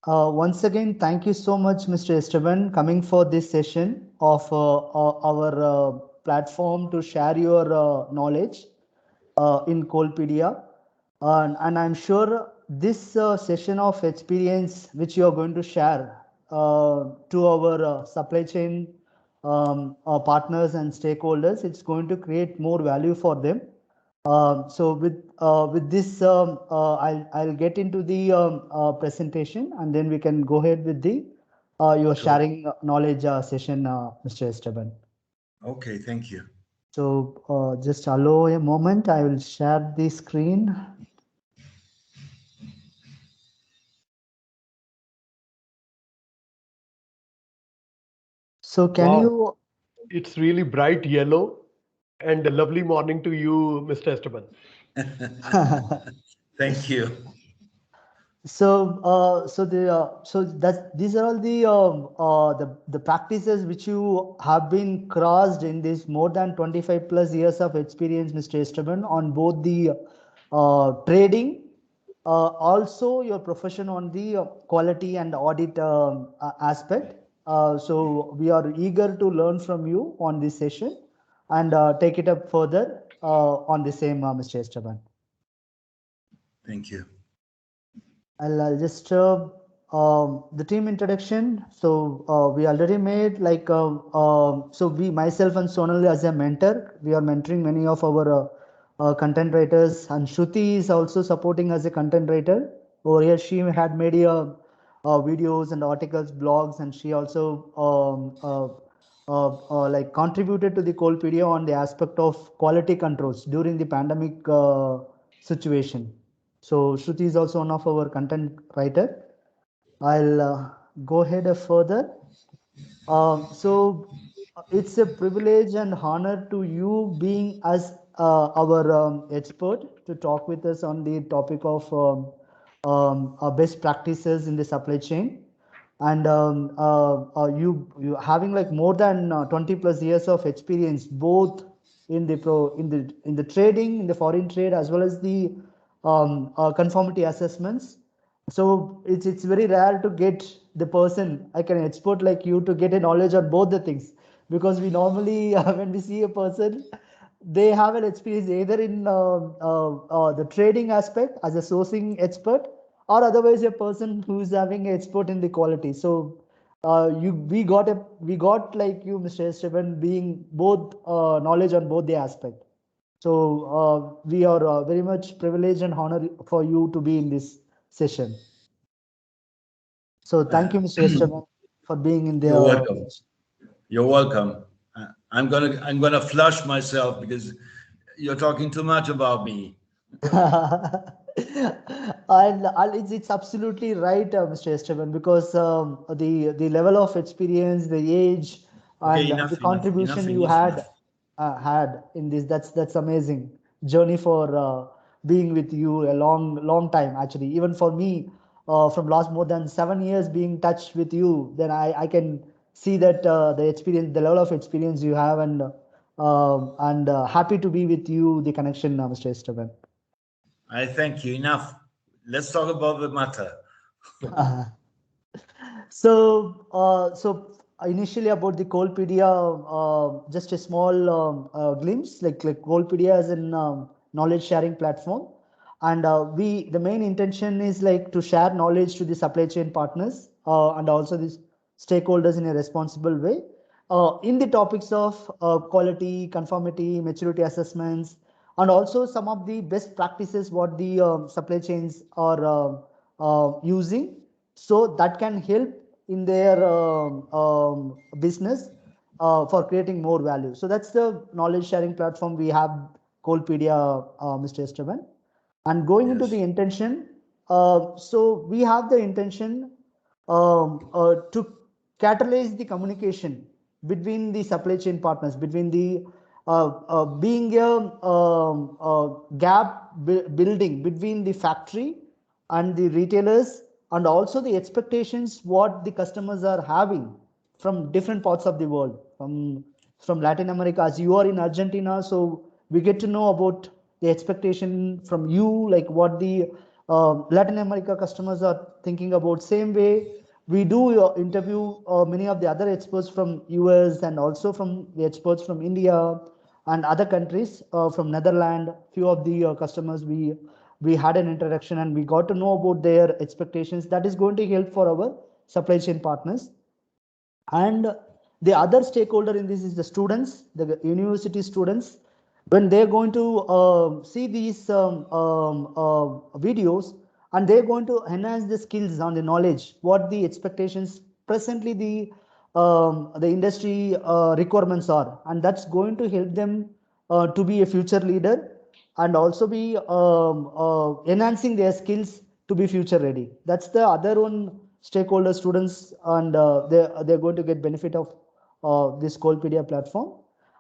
Once again, thank you so much, Mr. Esteban, coming for this session of our platform to share your knowledge in Callpedia. And I'm sure this session of experience which you are going to share to our supply chain partners and stakeholders, it's going to create more value for them. So with this, I'll get into the presentation, and then we can go ahead with the your sharing knowledge session, Mr. Esteban. Okay, thank you. So just allow a moment. I will share the screen. So can you? It's really bright yellow, and a lovely morning to you, Mr. Esteban. Thank you. So that these are all the practices which you have been crossed in this more than 25 plus years of experience, Mr. Esteban, on both the trading, also your profession on the quality and audit aspect. So we are eager to learn from you on this session and take it up further on the same, Mr. Esteban. Thank you. I'll just the team introduction. So we already made like so we myself and Sonal as a mentor. We are mentoring many of our content writers, and Shruti is also supporting as a content writer. Over here, she had made videos and articles, blogs, and she also like contributed to the Callpedia on the aspect of quality controls during the pandemic situation. So Shruti is also one of our content writer. I'll go ahead further. So it's a privilege and honor to you being as our expert to talk with us on the topic of best practices in the supply chain. And you having like more than 20 plus years of experience both in the in the trading, in the foreign trade, as well as the conformity assessments. So it's very rare to get the person like an expert like you to get a knowledge on both the things, because we normally when we see a person, they have an experience either in the trading aspect as a sourcing expert, or otherwise a person who is having an expert in the quality. So we got like you, Mr. Esteban, being both knowledge on both the aspect. So we are very much privileged and honored for you to be in this session. So thank you, Mr. Esteban, for being in there. You're welcome. You're welcome. I'm gonna flush myself because you're talking too much about me. It's absolutely right, Mr. Esteban, because the level of experience, the age, Okay, and the contribution you had in this, that's amazing journey for being with you a long time actually. Even for me, from last more than 7 years being touched with you, then I can see that the experience, the level of experience you have, and happy to be with you, the connection, Mr. Esteban. I thank you. Enough. Let's talk about the matter. So initially about the Callpedia, just a small glimpse. Like Callpedia is an knowledge sharing platform, and the main intention is like to share knowledge to the supply chain partners and also the stakeholders in a responsible way in the topics of quality, conformity, maturity assessments, and also some of the best practices what the supply chains are using, so that can help in their business for creating more value. So that's the knowledge sharing platform we have, Callpedia, Mr. Esteban. And going into the intention, so we have the intention to catalyze the communication between the supply chain partners, between the being a gap building between the factory and the retailers, and also the expectations what the customers are having from different parts of the world, from Latin America, as you are in Argentina. So we get to know about the expectation from you, like what the Latin America customers are thinking about same way. We do interview many of the other experts from US and also from the experts from India and other countries from Netherlands. Few of the customers we had an introduction and we got to know about their expectations. That is going to help for our supply chain partners. And the other stakeholder in this is the students, the university students. When they're going to see these videos, and they're going to enhance the skills on the knowledge, what the expectations presently the industry requirements are, and that's going to help them to be a future leader and also be enhancing their skills to be future ready. That's the other one stakeholder students, and they're going to get benefit of this Callpedia platform.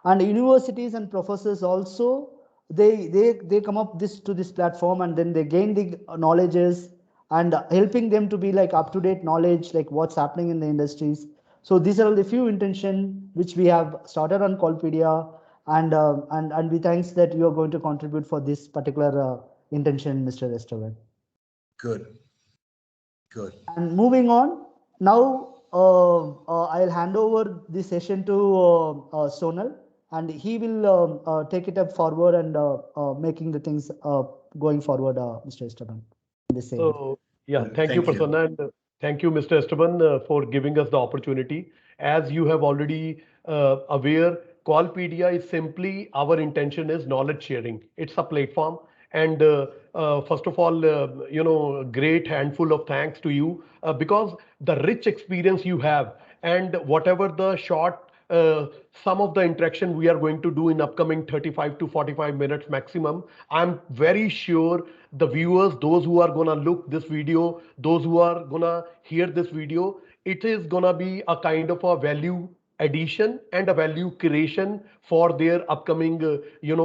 And universities and professors also, they come up this to this platform, and then they gain the knowledges and helping them to be like up to date knowledge, like what's happening in the industries. So these are the few intention which we have started on Callpedia, and we thanks that you are going to contribute for this particular intention, Mr. Esteban. Good. Good. And moving on, now I'll hand over the session to Sonal, and he will take it up forward and making the things going forward, Mr. Esteban. The same. So, yeah, thank you, Thank you. Prasanna, and thank you, Mr. Esteban, for giving us the opportunity. As you have already aware, Callpedia is simply our intention is knowledge sharing. It's a platform, and first of all, great handful of thanks to you because the rich experience you have and whatever the short some of the interaction we are going to do in upcoming 35 to 45 minutes maximum. I'm very sure the viewers, those who are gonna look this video, those who are gonna hear this video, it is gonna be a kind of a value addition and a value creation for their upcoming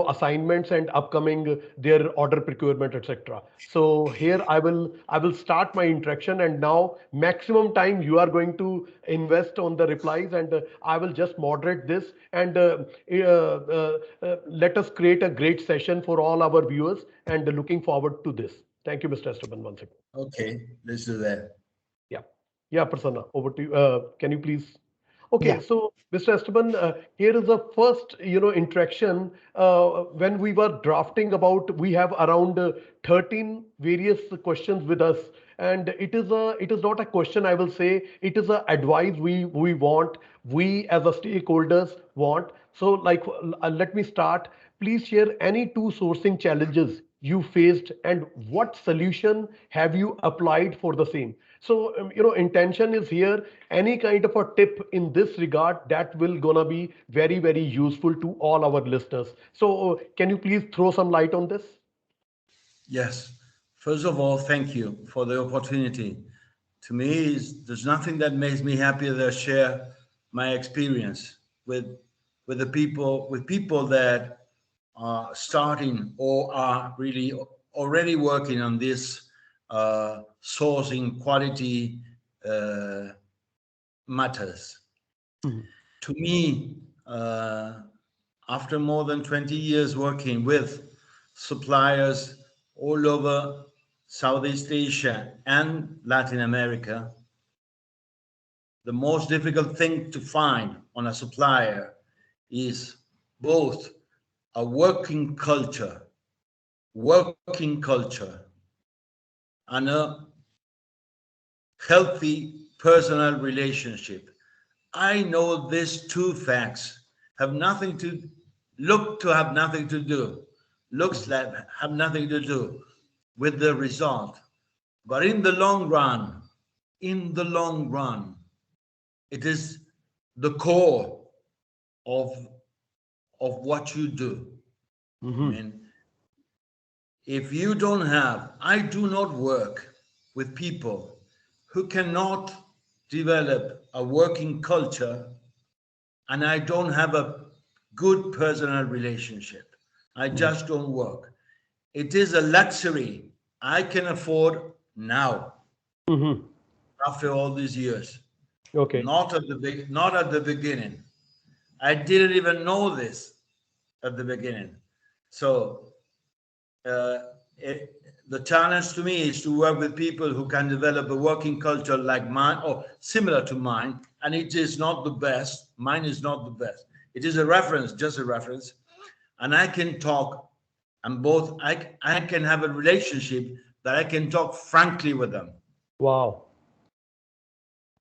assignments and upcoming their order procurement, etc. So here I will start my interaction, and now maximum time you are going to invest on the replies, and I will just moderate this, and let us create a great session for all our viewers, and looking forward to this. Thank you, Mr. Esteban, once again. Okay, let's do that. Yeah, yeah, Prasanna, over to you. Can you please? Okay, Yeah. so Mr. Esteban, here is the first, interaction. When we were drafting about, we have around 13 various questions with us, and it is not a question. I will say it is a advice we want, we as a stakeholders want. So, like, let me start. Please share any two sourcing challenges you faced, and what solution have you applied for the same. So, intention is here. Any kind of a tip in this regard that will gonna be very, very useful to all our listeners. So, can you please throw some light on this? Yes. First of all, thank you for the opportunity. To me, there's nothing that makes me happier than share my experience with the people, with people that are starting or are really already working on this sourcing quality matters. Mhm. To me, after more than 20 years working with suppliers all over Southeast Asia and Latin America, the most difficult thing to find on a supplier is both a working culture, and a healthy personal relationship. I know these two facts have nothing to have nothing to do, looks like have nothing to do with the result. But in the long run, it is the core of what you do. I Mhm. mean, if you don't have, I do not work with people who cannot develop a working culture, and I don't have a good personal relationship. I Mhm. just don't work. It is a luxury I can afford now Mhm. after all these years. Okay. Not at the beginning. I didn't even know this at the beginning. So uh, it, the challenge to me is to work with people who can develop a working culture like mine or similar to mine. And it is not the best. Mine is not the best. It is a reference, just a reference. And I can talk, and both, I can have a relationship that I can talk frankly with them. Wow.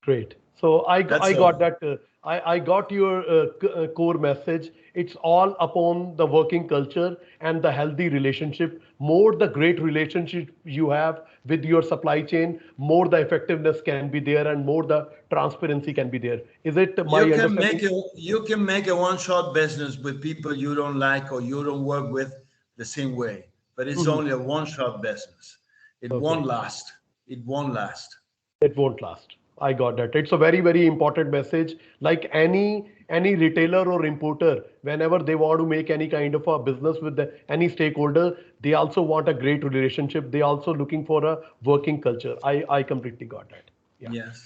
Great. So That's I got all. that. I got your core message. It's all upon the working culture and the healthy relationship. More the great relationship you have with your supply chain, more the effectiveness can be there, and more the transparency can be there. Is it my understanding? You can make a one-shot business with people you don't like or you don't work with the same way, but it's Mhm. only a one-shot business. It won't Okay. last. It won't last. It won't last. I got that. It's a very, very important message. Like any retailer or importer, whenever they want to make any kind of a business with any stakeholder, they also want a great relationship. They also looking for a working culture. I completely got that. Yeah, Yes.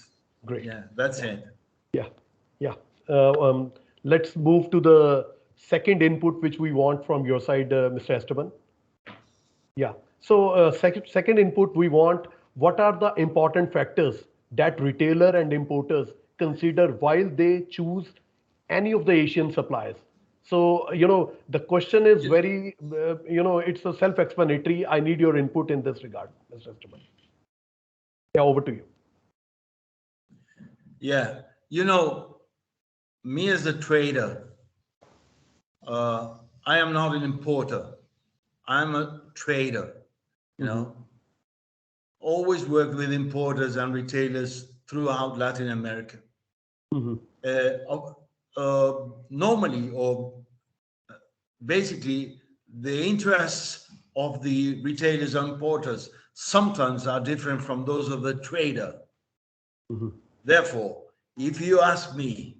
great. Yeah, that's Yeah, it. yeah, yeah. Uh, um, let's move to the second input which we want from your side, Mr. Esteban. Yeah. So second input we want, what are the important factors that retailer and importers consider while they choose any of the Asian suppliers? So, the question is very, it's a self-explanatory. I need your input in this regard, Mr. Esteban. Yeah, over to you. Yeah. You know, me as a trader, I am not an importer. I'm a trader, you Hmm. know, always worked with importers and retailers throughout Latin America. Hmm. Normally, or basically, the interests of the retailers and importers sometimes are different from those of the trader. Hmm. Therefore, if you ask me,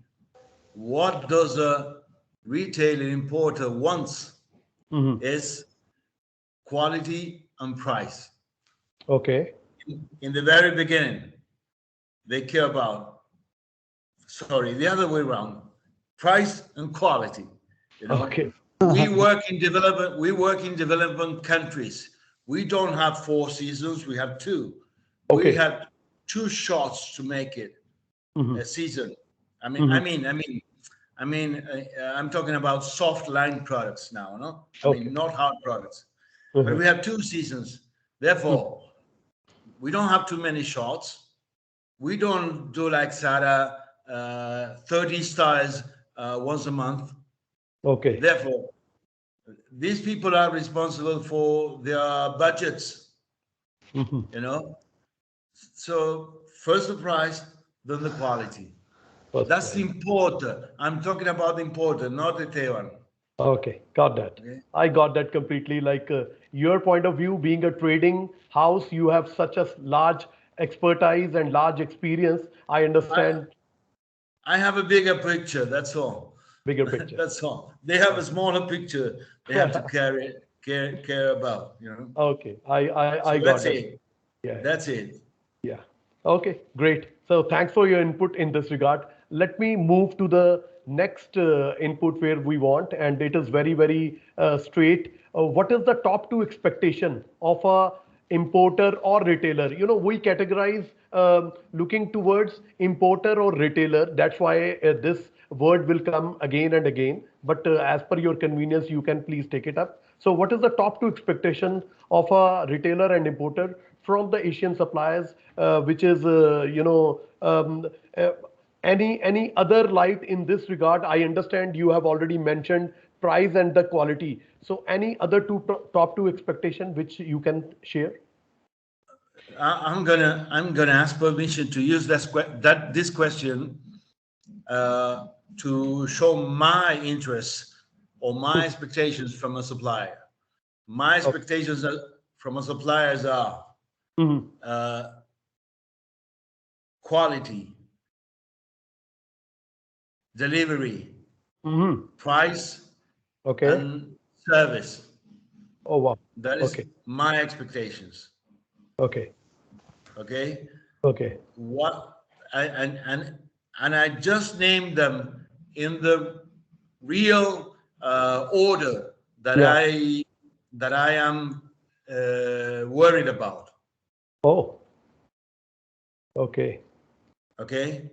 what does a retailer importer wants Hmm. is quality and price. Okay. In the very beginning, they care about, sorry, the other way around, price and quality. You know, Okay. we work in development countries. We don't have 4 seasons, we have two. We Okay. have 2 shots to make it Hmm. a season. I mean, I Hmm. mean, I mean, I'm talking about soft line products now, no? I Okay. mean, not hard products. But Hmm. we have 2 seasons. Therefore, we don't have too many shots. We don't do like Sada, 30 styles once a month. Okay. Therefore, these people are responsible for their budgets, Hmm. you know. So first the price, then the quality. First That's the prize. importer. I'm talking about the importer, not the Taiwan. Okay, got that. Okay. I got that completely. Like your point of view, being a trading house, you have such a large expertise and large experience. I I understand I have a bigger picture. That's all. bigger picture. That's all. They have a Okay. smaller picture. They have to care about. You know. Okay, I So got that's that. it. Yeah, yeah. That's it. Yeah. Okay, great. So thanks for your input in this regard. Let me move to the next input where we want, and it is very, very straight. What is the top two expectation of a importer or retailer? We categorize looking towards importer or retailer. That's why this word will come again and again. But as per your convenience, you can please take it up. So, what is the top two expectation of a retailer and importer from the Asian suppliers, which is uh, any other light in this regard? I understand you have already mentioned price and the quality. So, any other top two expectation which you can share? I'm gonna ask permission to use this question uh, to show my interests or my expectations from a supplier. My Okay. expectations from a suppliers are Mhm. uh, quality, delivery, Mhm. price, Okay. and service. Oh wow. That is Okay. my expectations. Okay. Okay, Okay. what and I just named them in the real order that Yeah. I am worried about. Oh, okay. Okay,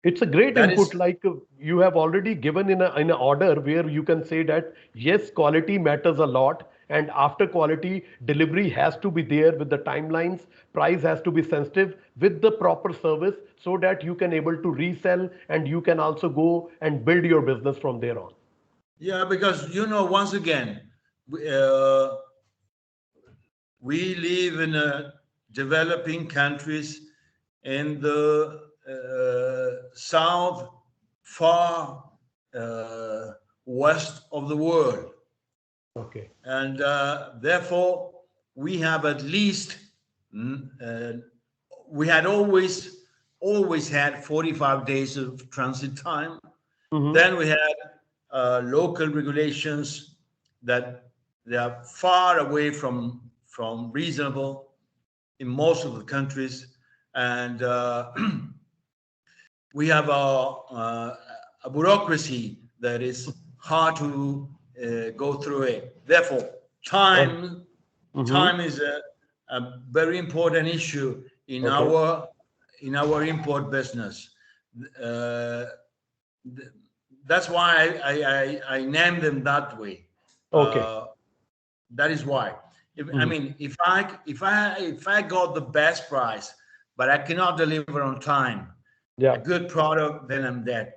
It's a great that input. is, Like you have already given in a order where you can say that yes, quality matters a lot, and after quality, delivery has to be there with the timelines. Price has to be sensitive with the proper service, so that you can able to resell and you can also go and build your business from there on. yeah, because once again, we, uh, we live in developing countries in the south, far uh, west of the world. Okay. And therefore, we have at least, mm, uh, we had always had 45 days of transit time. Mm-hmm. Then we had local regulations that they are far away from reasonable in most of the countries, and we have a bureaucracy that is hard to go through it. Therefore, Oh, time mm-hmm. time is a very important issue Okay. in our import business. Uh, th- that's why I named them that way. Okay. Uh, that is why. I Mm-hmm. mean, if I got the best price, but I cannot deliver on time, a Yeah. good product, then I'm dead.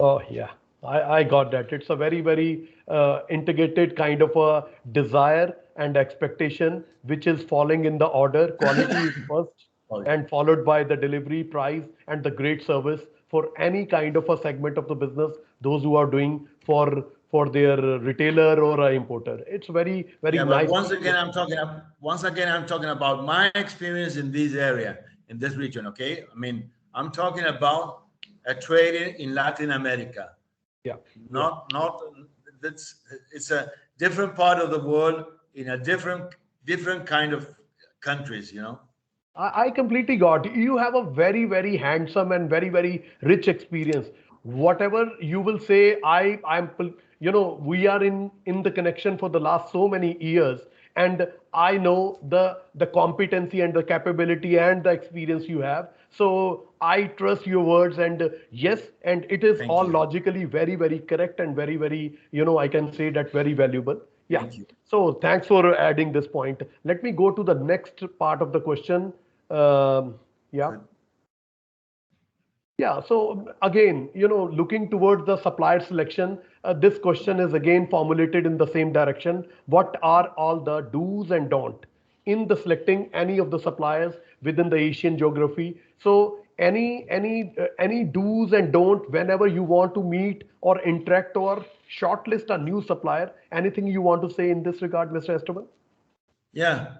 Oh, yeah, I got that. It's a very, very integrated kind of a desire and expectation, which is falling in the order. Quality is first, Sorry. and followed by the delivery price and the great service for any kind of a segment of the business, those who are doing for their retailer or a importer. It's very, very Yeah, but nice. once again I'm talking about my experience in this area, in this region. Okay, I mean I'm talking about a trading in Latin America. Yeah, yeah. Not that's it's a different part of the world in a different kind of countries. I completely got you. Have a very, very handsome and very, very rich experience. Whatever you will say, we are in the connection for the last so many years, and I know the competency and the capability and the experience you have. So I trust your words, and yes, and it is Thank all you, logically very, very correct and very, very, I can say that very valuable. Yeah. thank you. So thanks for adding this point. Let me go to the next part of the question. Yeah. Good. Yeah. So again, looking towards the supplier selection, this question is again formulated in the same direction. What are all the do's and don't in the selecting any of the suppliers within the Asian geography? So any do's and don't whenever you want to meet or interact or shortlist a new supplier. Anything you want to say in this regard, Mr. Esteban? Yeah,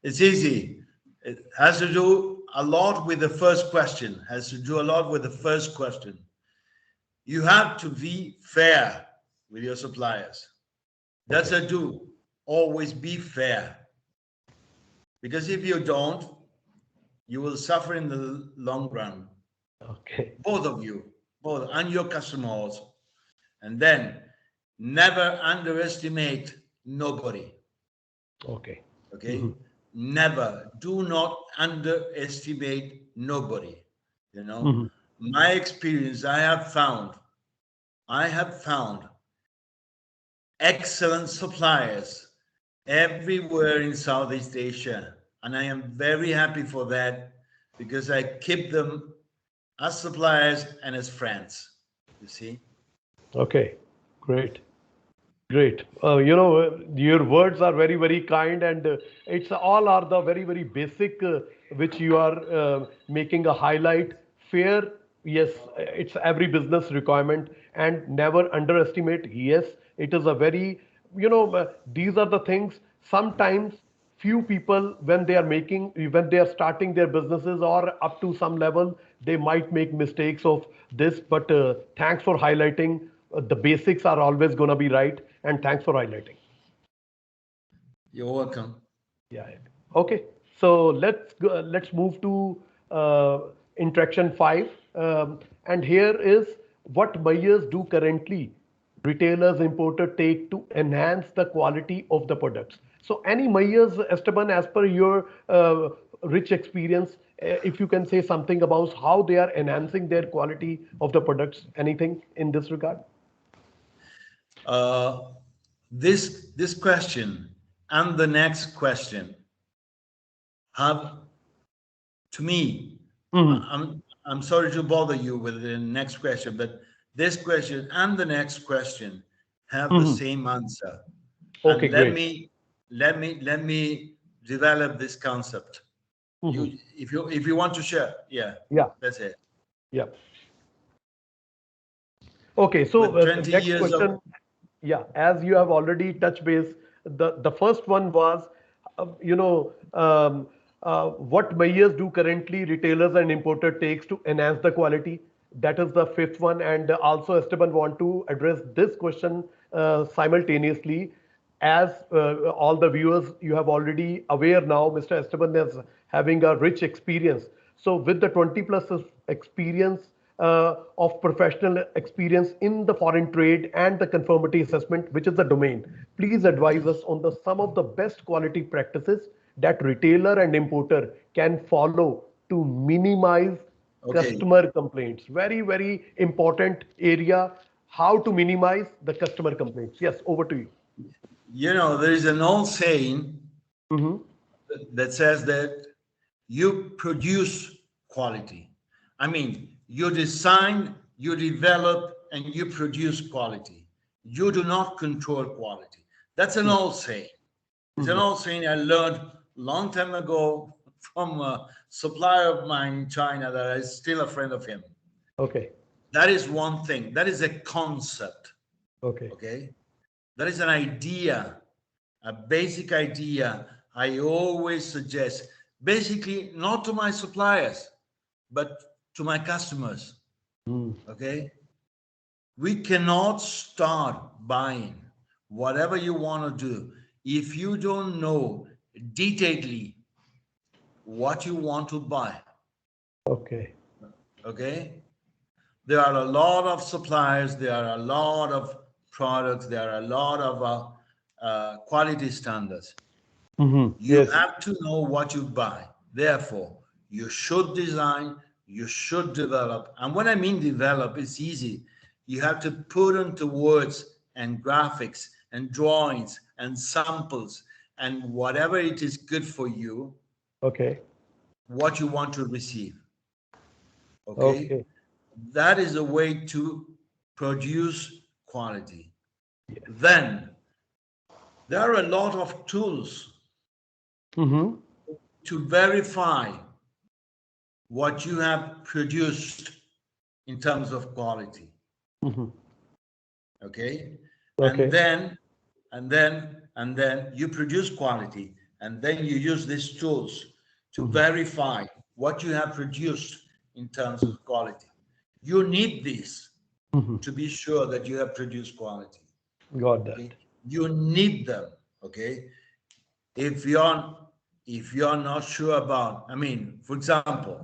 it's easy. It has to do a lot with the first question. Has to do a lot with the first question. You have to be fair with your suppliers. That's Okay. a do. Always be fair. Because if you don't, you will suffer in the long run. Okay. Both of you, both, and your customers. And then never underestimate nobody. Okay. Okay? Never. Do not underestimate nobody. You know, Mhm. my experience, I have found excellent suppliers everywhere in Southeast Asia. And I am very happy for that because I keep them as suppliers and as friends. You see? Okay. Great. Great. Your words are very, very kind, and it's all are the very, very basic which you are making a highlight. Fair, yes, it's every business requirement, and never underestimate. Yes, it is a very, these are the things. Sometimes few people when they are starting their businesses or up to some level, they might make mistakes of this. But thanks for highlighting. The basics are always going to be right, and thanks for highlighting. You're welcome. Yeah, yeah. Okay, so let's move to uh, interaction 5, and here is what buyers do currently retailers, importer take to enhance the quality of the products? So any measures, Esteban, as per your rich experience, if you can say something about how they are enhancing their quality of the products, anything in this regard? Uh, this question and the next question have, to me, Mhm. I'm sorry to bother you with the next question, but this question and the next question have the Mhm. same answer. Okay, And great. let me develop this concept. Mhm. If you want to share, yeah, Yeah, that's it. yeah. Okay, so With the 20 next years of question, yeah, as you have already touched base, the first one was, what measures do currently retailers and importer takes to enhance the quality? That is the fifth one, and also Esteban want to address this question simultaneously. As all the viewers, you have already aware now, Mr. Esteban is having a rich experience. So with the 20 plus experience of professional experience in the foreign trade and the conformity assessment, which is the domain, please advise us on the some of the best quality practices that retailer and importer can follow to minimize okay, customer complaints. Very, very important area, how to minimize the customer complaints. Yes, over to you. there is an old saying Mhm. that says that you produce quality. I mean, you design, you develop, and you produce quality. You do not control quality. That's an old saying. It's an Mhm. old saying I learned long time ago from a supplier of mine in China that is still a friend of him. Okay. That is one thing. That is a concept. Okay. Okay. That is an idea, a basic idea I always suggest, basically not to my suppliers, but to my customers. Mm. Okay. We cannot start buying whatever you want to do if you don't know detailedly what you want to buy. Okay. Okay. There are a lot of suppliers, there are a lot of products, there are a lot of quality standards. Hmm. You Yes. have to know what you buy. Therefore, you should design, you should develop. And when I mean develop, it's easy. You have to put into words and graphics and drawings and samples and whatever it is good for you, Okay. what you want to receive. Okay? Okay. That is a way to produce quality. Yes. Then there are a lot of tools Mm-hmm. to verify what you have produced in terms of quality. Mm-hmm. Okay. and Okay. then and then you produce quality, and then you use these tools to Mm-hmm. verify what you have produced in terms of quality. You need this Mm-hmm. to be sure that you have produced quality. Got that. Okay, you need them. Okay, if you're not sure about, I mean, for example,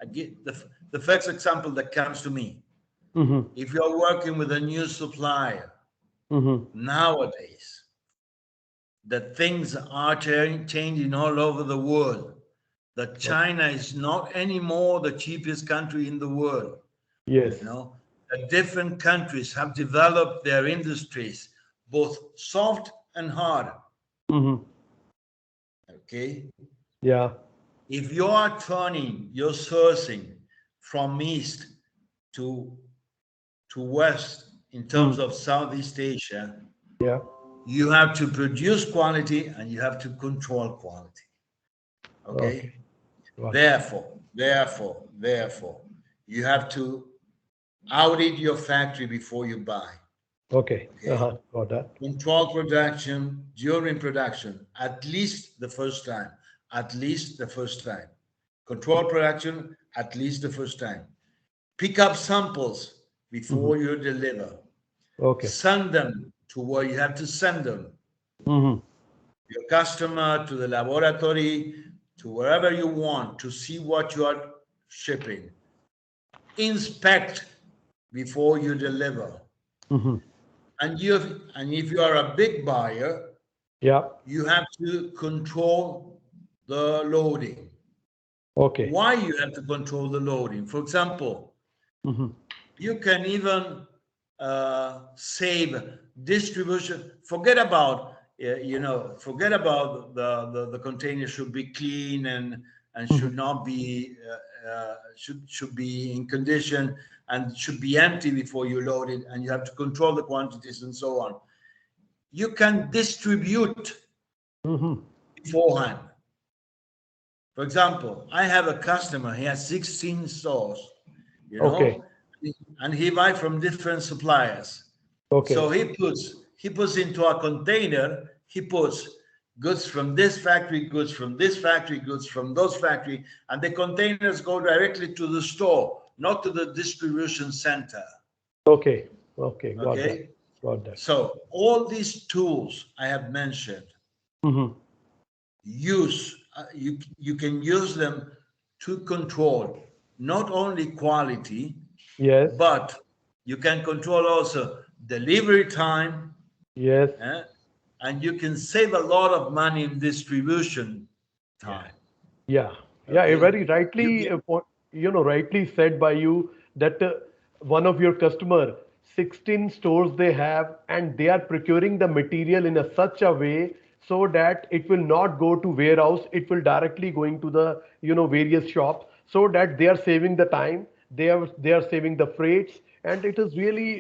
I get the first example that comes to me. Mm-hmm. If you're working with a new supplier Mm-hmm. nowadays, that things are changing all over the world, that China is not anymore the cheapest country in the world. Yes. That different countries have developed their industries, both soft and hard. Mm-hmm. Okay, Yeah. if you are turning your sourcing from east to west in terms Mm. of Southeast Asia, Yeah. you have to produce quality and you have to control quality. Okay. Okay. Got that. Therefore, you have to audit your factory before you buy. Okay. Okay. Uh-huh. Got that. Control production during production at least the first time. At least the first time. Control production at least the first time. Pick up samples Mm-hmm. before you deliver. Okay. Send them to where you have to send them. Mm-hmm. Your customer, to the laboratory, to wherever you want to see what you are shipping. Inspect before you deliver. Mm-hmm. and if you are a big buyer, Yeah. you have to control the loading. Okay. Why you have to control the loading? For example, Mhm. you can even save distribution. Forget about forget about the container should be clean and Mhm. should not be should be in condition and should be empty before you load it, and you have to control the quantities and so on. You can distribute Mhm. beforehand. For example, I have a customer, he has 16 stores, you Okay. know, and he buys from different suppliers. Okay. So he puts into a container, he puts goods from this factory, goods from this factory, goods from those factory, and the containers go directly to the store, not to the distribution center. Okay. Okay. Got that. Okay? Got that. So all these tools I have mentioned, Mhm. you can use them to control not only quality, Yes. but you can control also delivery time, Yes. eh? And you can save a lot of money in distribution Yeah. time. Yeah, yeah, Okay, very you rightly, get rightly said by you that one of your customer, 16 stores they have, and they are procuring the material in a such a way so that it will not go to warehouse, it will directly going to the, various shops, so that they are saving the time, they are saving the freights, and it is really,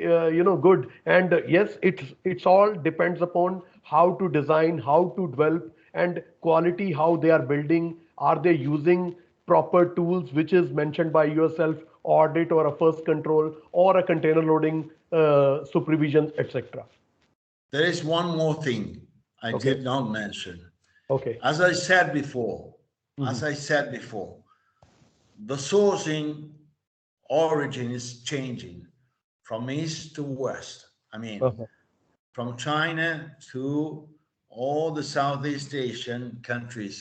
good. And yes, it's all depends upon how to design, how to develop, and quality, how they are building, are they using proper tools which is mentioned by yourself, audit or a first control or a container loading supervision, etc. there is one more thing I Okay. did not mention. Okay. As I said before, Mhm. the sourcing origin is changing from east to west. I mean, Uh-huh. from China to all the Southeast Asian countries,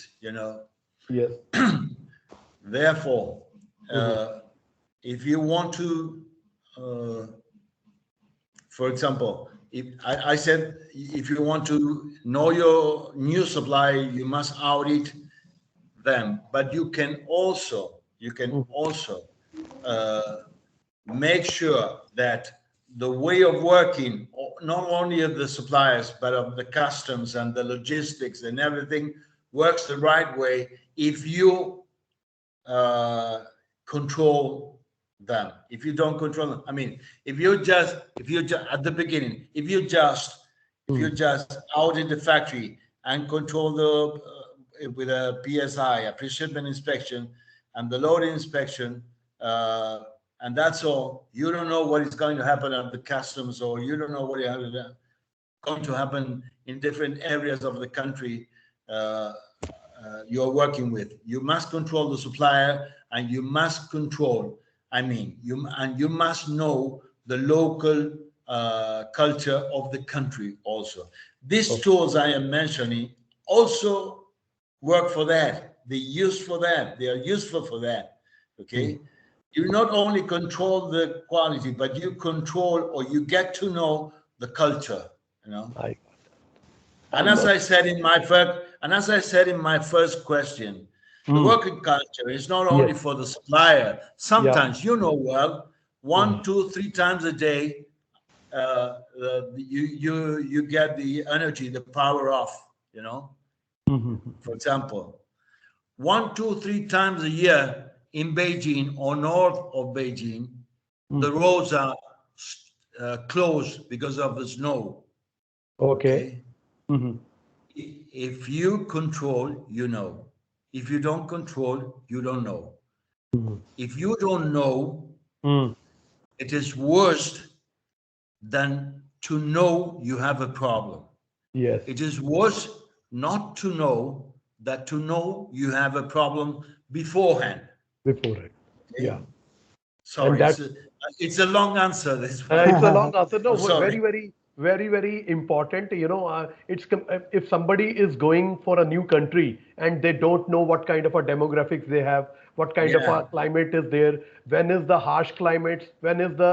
Yes. Therefore, Mhm. uh, if you want to, uh, for example, if I said if you want to know your new supply, you must audit them, but you can also uh, make sure that the way of working, not only of the suppliers, but of the customs and the logistics and everything, works the right way if you uh, control them. If you don't control them, I mean, if you just at the beginning, if you Mhm. just audit the factory and control the with a PSI, a pre-shipment inspection, and the loading inspection, uh, and that's all. You don't know what is going to happen at the customs, or you don't know what is going to happen in different areas of the country uh, you're working with. You must control the supplier, and you must control. I mean, you must know the local culture of the country also. These Oh, tools I am mentioning also work for that. They use for that. They are useful for that. mhm. Okay. You not only control the quality, but you control or you get to know the culture. You know. I And I'm as not. I said in my first question, the Mm. working culture is not Yes. only for the supplier. Yeah. Sometimes, well, Mhm. one, two, three times a day, you get the energy, the power off. Mhm. For example, one, two, three times a year in Beijing or north of Beijing, the Mm. roads are closed because of the snow. Okay. Okay. Mhm. If you control, you know. If you don't control, you don't know. Mhm. If you don't know, Mm. it is worse than to know you have a problem. Yes. It is worse not to know than to know you have a problem beforehand. Before it. Yeah. Okay? And Sorry, that it's a long answer, this one. it's a long answer. No, I'm sorry. very, very, very, very important. If somebody is going for a new country and they don't know what kind of a demographics they have, what kind of a Yeah. climate is there, when is the harsh climates, when is the,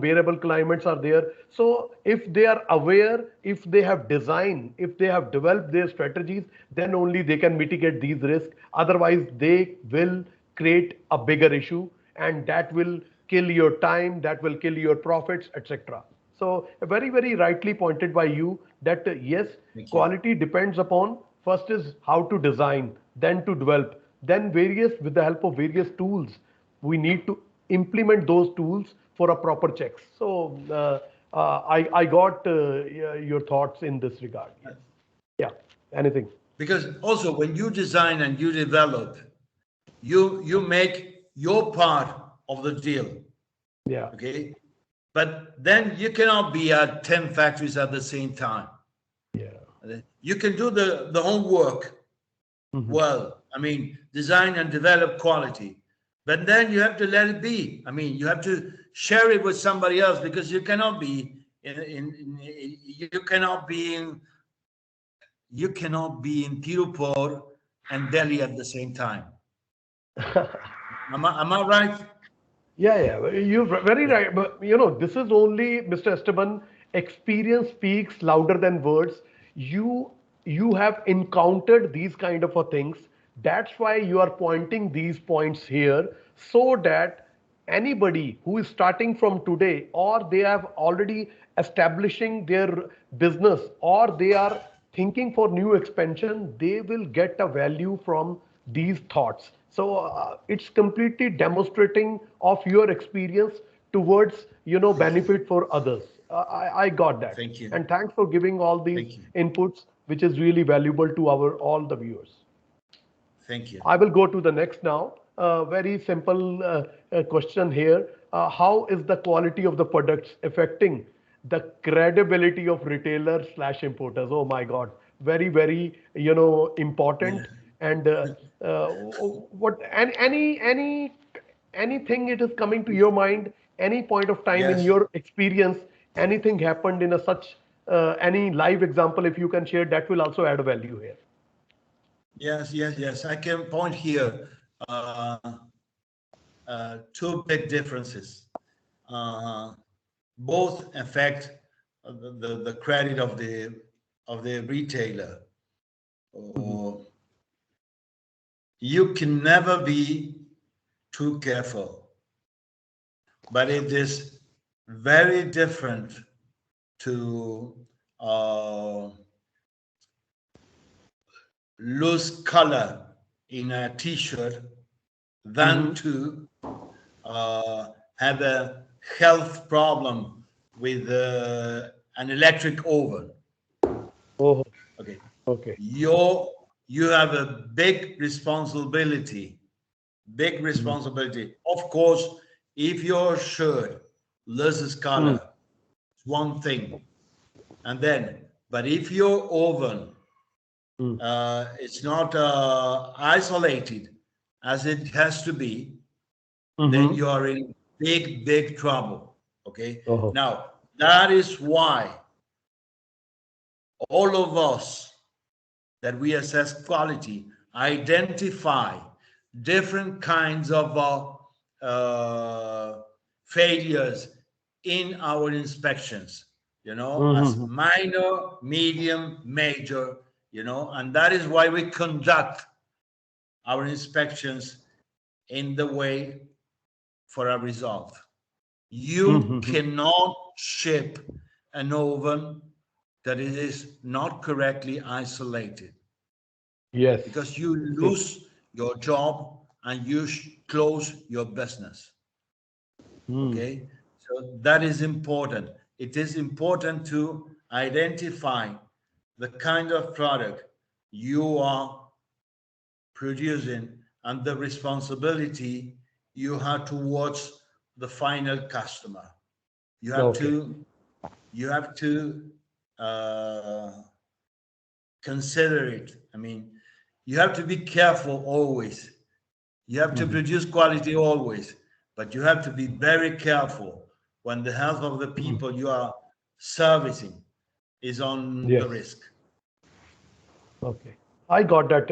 bearable climates are there. So if they are aware, if they have designed, if they have developed their strategies, then only they can mitigate these risks. Otherwise, they will create a bigger issue, and that will kill your time, that will kill your profits, etc. So very, very rightly pointed by you that yes, Thank you. quality depends upon, first is how to design, then to develop, then various, with the help of various tools, we need to implement those tools for a proper checks. So I got your thoughts in this regard. Yes. Yeah. Anything. Because also when you design and you develop, you make your part of the deal. Yeah. Okay. But then you cannot be at 10 factories at the same time. Yeah. You can do the homework Mhm. well. I mean, design and develop quality. But then you have to let it be. I mean, you have to share it with somebody else because you cannot be you cannot be in Tirupur and Delhi at the same time. Am I right? Yeah, yeah, you're very Yeah. right. But this is only, Mr. Esteban, experience speaks louder than words. You you have encountered these kind of a things. That's why you are pointing these points here, so that anybody who is starting from today, or they have already establishing their business, or they are thinking for new expansion, they will get a value from these thoughts. So it's completely demonstrating of your experience towards Thank you. benefit for others. I got that, Thank you. and thanks for giving all these Thank you. inputs, which is really valuable to our all the viewers. Thank you. I will go to the next now. Very simple question here. How is the quality of the products affecting the credibility of retailers slash importers? Oh my God, very, very, Yeah. important. And what anything it is coming to your mind, any point of time in Yes. your experience, anything happened in a such any live example, if you can share, that will also add value here. Yes. Yes. Yes. I can point here uh, two big differences. Uh, Both affect the credit of the retailer. Or you can never be too careful, but it is very different to uh, lose color in a t-shirt than Mm-hmm. to have a health problem with an electric oven. Oh, Okay, okay. you you have a big Mhm. responsibility. Of course, if your shirt loses Mm, color, it's one thing, and then, but if your oven mm, it's not isolated as it has to be, then mhm. you are in big trouble. Okay. Oh, Now, that is why all of us that we assess quality identify different kinds of failures in our inspections, as mhm. minor, medium, major, and that is why we conduct our inspections in the way for a result. You Mhm. cannot ship an oven that it is not correctly isolated Yes. because you Yes. lose your job and you close your business. Mm. Okay, so that is important. It is important to identify the kind of product you are producing and the responsibility you have towards the final customer. You have Okay. to you have to uh, consider it. I mean, you have to be careful always. You have to Mhm. produce quality always, but you have to be very careful when the health of the Mm. people you are servicing is on the Yes. risk. Okay. I got that.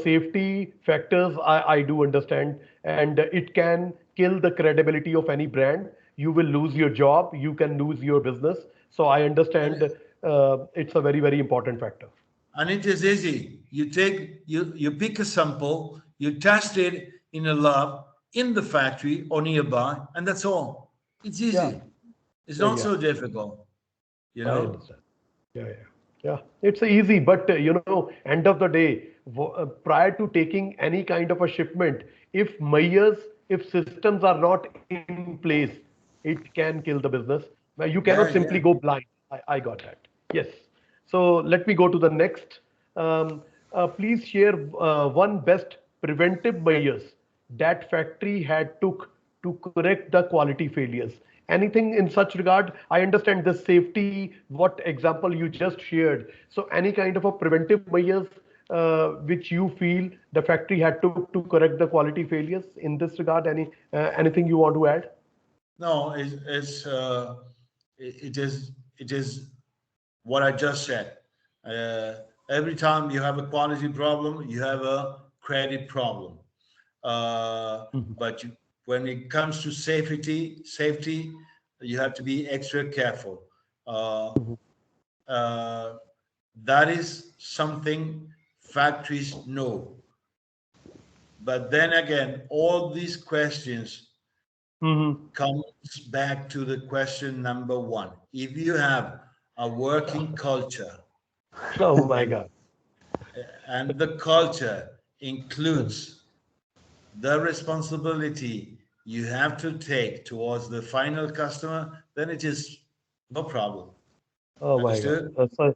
Safety factors, I do understand, and it can kill the credibility of any brand. You will lose your job, you can lose your business. So I understand it's a very, very important factor. And it is easy. You pick a sample, you test it in a lab, in the factory or nearby, and that's all. It's Yeah. easy. It's Yeah, not yeah. so difficult, you I know. understand. Yeah, yeah, yeah. It's easy, but end of the day, prior to taking any kind of a shipment, if mayors, if systems are not in place, it can kill the business. Now, you cannot Yeah, simply yeah. go blind. I got that. Yes. So let me go to the next. Please share one best preventive measures that factory had took to correct the quality failures. Anything in such regard? I understand the safety, what example you just shared. So any kind of a preventive measures which you feel the factory had took to correct the quality failures in this regard? Anything you want to add? No, it is what I just said. Uh, every time you have a quality problem, you have a credit problem. But when it comes to safety, you have to be extra careful. Uh, uh, that is something factories know. But then again, all these questions Mm-hmm. comes back to the question number one. If you have a working culture, Oh my and God. the culture includes the responsibility you have to take towards the final customer, then it is no problem. Oh my God. Understood?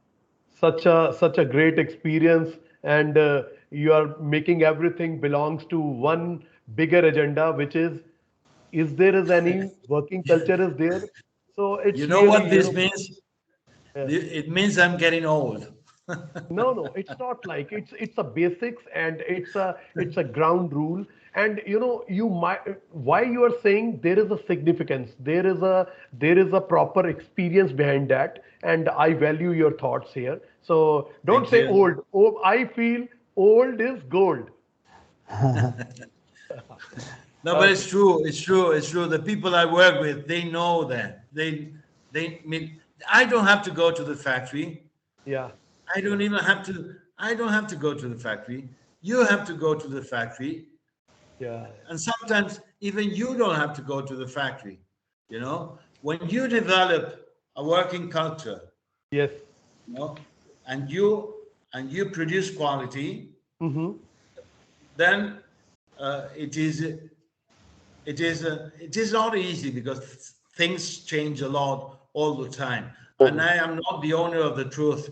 Such a great experience, and you are making everything belongs to one bigger agenda, which is there is any working culture is there. So You it's know really, what this means? yeah. It means I'm getting old. No, no, it's not like it's a basics, and it's a ground rule. And you might, why you are saying there is a significance, there is a proper experience behind that, and I value your thoughts here. So don't Thank say you. old. Oh, I feel old is gold. No, but Okay. it's true. It's true. It's true. The people I work with, they know that. They mean I don't have to go to the factory. Yeah. I don't Yeah. even have to. I don't have to go to the factory. You have to go to the factory, Yeah. and sometimes even you don't have to go to the factory. When you develop a working culture, Yes. you know, and you produce quality, Mm-hmm. then it is not easy because things change a lot all the time, and I am not the owner of the truth.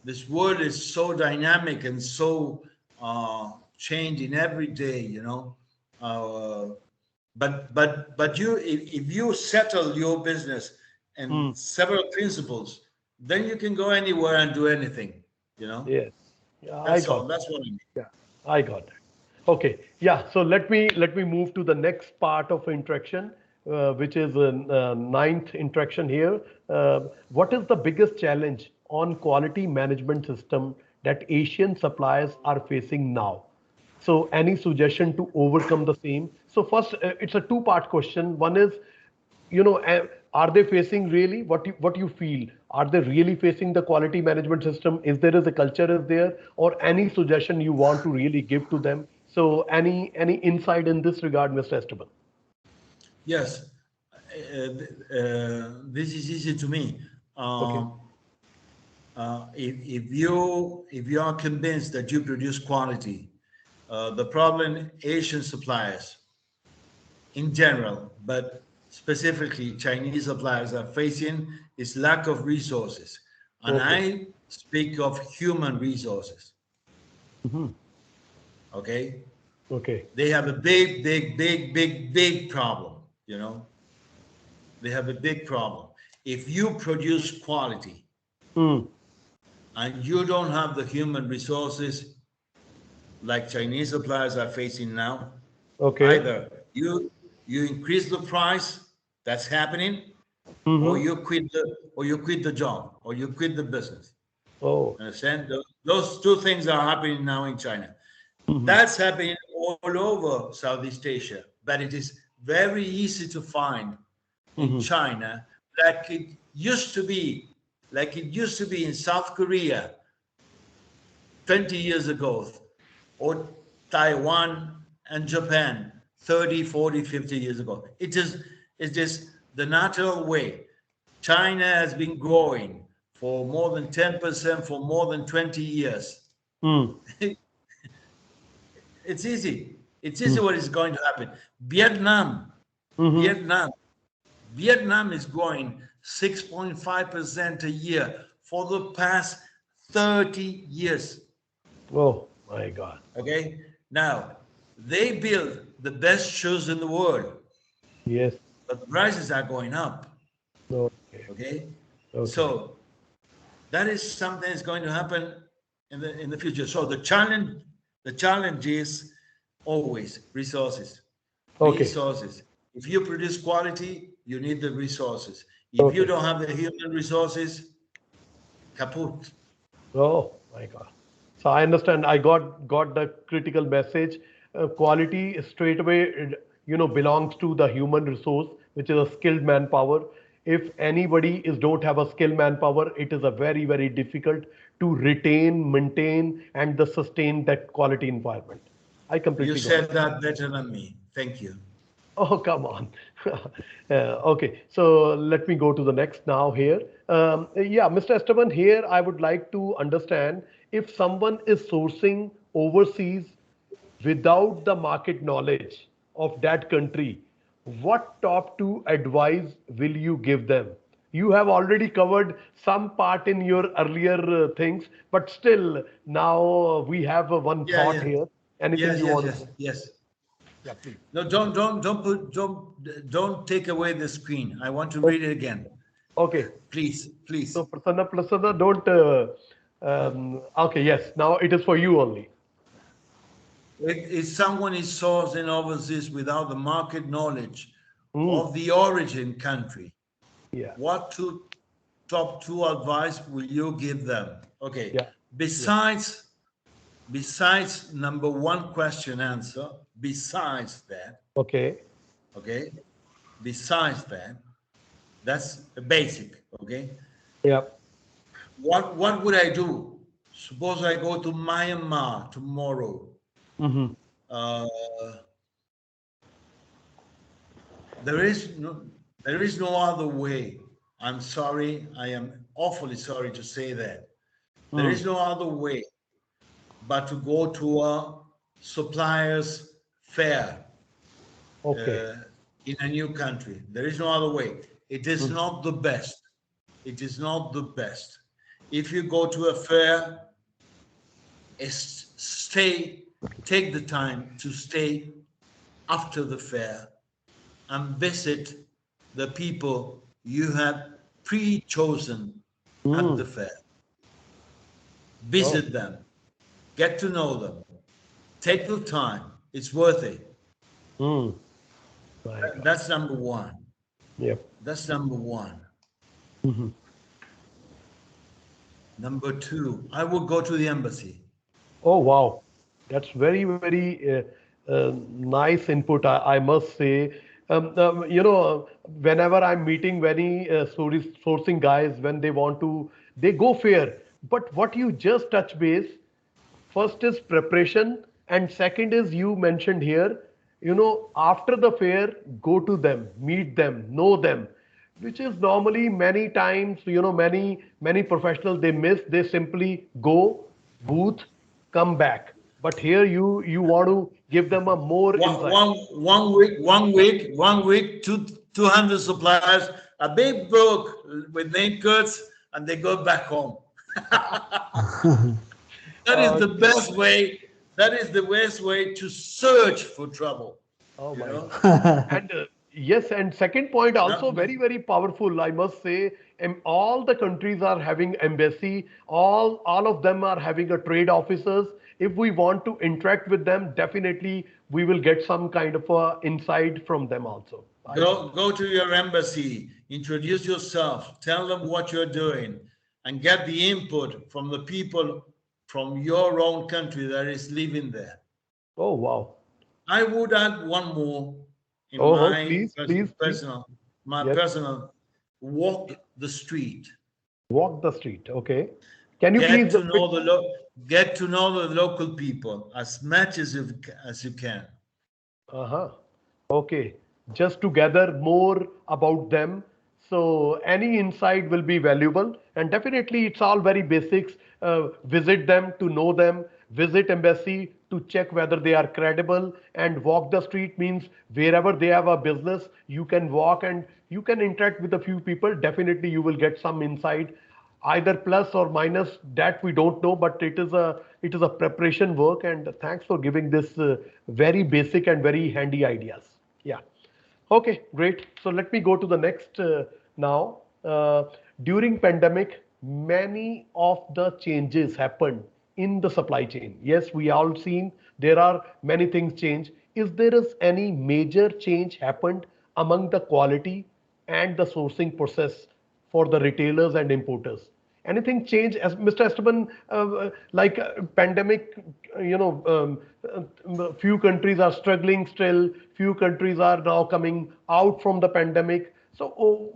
This world is so dynamic and so changing every day. uh, but if you settle your business and Mm. several principles, then you can go anywhere and do anything. you know Yes. Yeah, I that's got all. that. That's what I mean. Yeah, I got that. Okay, yeah. So let me move to the next part of interaction, which is a ninth interaction here. What is the biggest challenge on quality management system that Asian suppliers are facing now? So any suggestion to overcome the same? So first, it's a two-part question. One is, are they facing really what you feel? Are they really facing the quality management system? Is there is a culture is there, or any suggestion you want to really give to them? So any insight in this regard, Mr. Esteban? Yes, this is easy to me. Okay. If you are convinced that you produce quality, the problem Asian suppliers in general, but specifically Chinese suppliers are facing is lack of resources, and Okay. I speak of human resources. Mhm. Okay, Okay. they have a big, big, big, big, big problem. They have a big problem. If you produce quality Mm. and you don't have the human resources like Chinese suppliers are facing now, Okay. either you increase the price that's happening, or Mm-hmm. you quit the job, or you quit the business. Oh. Understand? Those two things are happening now in China. Mm-hmm. That's happening all over Southeast Asia, but it is very easy to find in Mm-hmm. China, like it used to be, like it used to be in South Korea 20 years ago, or Taiwan and Japan 30, 40, 50 years ago. It's just the natural way. China has been growing for more than 10% for more than 20 years. Mm. It's easy. It's easy Mm. what is going to happen. Vietnam, Mm-hmm. Vietnam, Vietnam is growing 6.5% a year for the past 30 years. Oh my God. Okay. Now, they build the best shoes in the world, Yes. but the prices are going up. Okay. Okay. Okay. So that is something that's going to happen in the future. So the challenge is always resources. Okay. Resources. If you produce quality, you need the resources. If you Okay. don't have the human resources, kaput. Oh my God. So I understand. I got the critical message. Quality straight away, belongs to the human resource, which is a skilled manpower. If anybody is don't have a skilled manpower, it is a very difficult to retain, maintain, and the sustain that quality environment. I You completely got said it. that better than me. Thank you. Oh, come on. Okay, so let me go to the next now here. Yeah, Mr. Esteban, here I would like to understand if someone is sourcing overseas without the market knowledge of that country, what top two advice will you give them? You have already covered some part in your earlier things, but still now we have one Yeah, thought yeah. here. Anything Yes, you yes, want to yes, say? yes. Yeah, please. No, don't take away the screen. I want to Okay. read it again. Okay. Please, please. So Prasanna, don't. Okay, yes. Now it is for you only. If someone is sourcing overseas without the market knowledge Mm, of the origin country, yeah, what top two advice will you give them? Okay. yeah, yeah. Besides number one question answer, besides that, Okay. okay, besides that, that's a basic, okay. Yeah. What would I do? Suppose I go to Myanmar tomorrow. Mm-hmm. Uh, there is no there is no other way. I'm sorry. I am awfully sorry to say that. There Mm. is no other way but to go to a suppliers fair Okay. uh, in a new country. There is no other way. It is Mm. not the best. It is not the best. If you go to a fair, stay, take the time to stay after the fair and visit the people you have pre-chosen at the Mm. fair. Oh. Visit them, get to know them, take the time. It's worth it. Mm. My God. That's number one. Yep. That's number one. Mm-hmm. Number two, I would go to the embassy. Oh, wow. That's very nice input, I must say. Whenever I'm meeting many sourcing guys, when they want to, they go fair. But what you just touch base, first is preparation, and second is you mentioned here, after the fair, go to them, meet them, know them, which is normally many times, many professionals they miss. They simply go booth, come back. But here you want to give them a more insight. One week, 200 suppliers, a big book with name codes, and they go back home. That is the Okay. best way. That is the best way to search for trouble. Oh You my know, God. And yes, and second point not, also very powerful, I must say. All the countries are having embassy. All of them are having a trade officers. If we want to interact with them, definitely we will get some kind of a insight from them also. Go to your embassy, introduce yourself, tell them what you're doing, and get the input from the people from your own country that is living there. Oh, wow. I would add one more in Oh, my please, please, please. Yes. personal walk the street. Walk the street. Okay. Can you Get please to know get to know the local people as much as you can. uh-huh. Okay. Just to gather more about them. So any insight will be valuable. And definitely it's all very basics. Visit them to know them, visit embassy to check whether they are credible, and walk the street means wherever they have a business, you can walk and you can interact with a few people. Definitely you will get some insight, either plus or minus, that we don't know, but it is a preparation work. And thanks for giving this very basic and very handy ideas. Yeah. Okay, great. So let me go to the next now. During pandemic, many of the changes happened in the supply chain. Yes, we all seen there are many things change. Is there is any major change happened among the quality and the sourcing process for the retailers and importers? Anything change, as Mr. Esteban, like pandemic, few countries are struggling still, few countries are now coming out from the pandemic. So